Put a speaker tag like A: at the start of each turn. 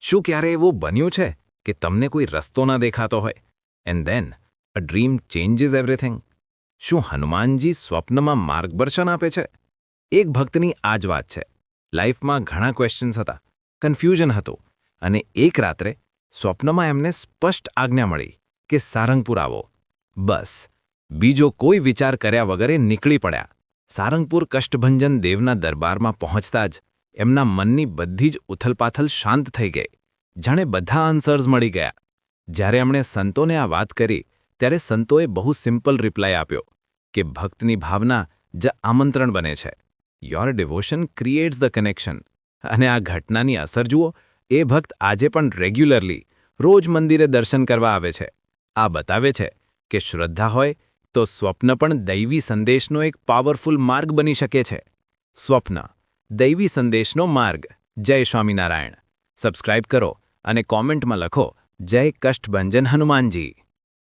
A: શું ક્યારે એવું બન્યું છે કે તમને કોઈ રસ્તો ના દેખાતો હોય and then a dream changes everything? શું હનુમાનજી સ્વપ્નમાં માર્ગદર્શન આપે છે? એક ભક્તની આ જ વાત છે. લાઈફમાં ઘણા ક્વેશ્ચન્સ હતા, કન્ફ્યુઝન હતું, અને એક રાત્રે સ્વપ્નમાં એમને સ્પષ્ટ આજ્ઞા મળી કે સારંગપુર આવો. બસ બીજો કોઈ વિચાર કર્યા વગર એ નીકળી પડ્યા. સારંગપુર કષ્ટભંજન દેવના દરબારમાં પહોંચતા જ એમના મનની બધી જ ઉથલપાથલ શાંત થઈ ગઈ, જાણે બધા આન્સર્સ મળી ગયા. જ્યારે એમણે સંતોને આ વાત કરી ત્યારે સંતોએ બહુ સિમ્પલ રિપ્લાય આપ્યો કે ભક્તની ભાવના જ આમંત્રણ બને છે. Your devotion creates the connection. અને આ ઘટનાની અસર જુઓ, એ ભક્ત આજે પણ રેગ્યુલરલી રોજ મંદિરે દર્શન કરવા આવે છે. આ બતાવે છે કે શ્રદ્ધા હોય તો સ્વપ્ન પણ દૈવી સંદેશનો એક પાવરફુલ માર્ગ બની શકે છે. સ્વપ્ન દૈવી સંદેશનો માર્ગ. જય સ્વામિનારાયણ. સબસ્ક્રાઇબ કરો અને કોમેન્ટમાં લખો, જય કષ્ટભંજન હનુમાનજી.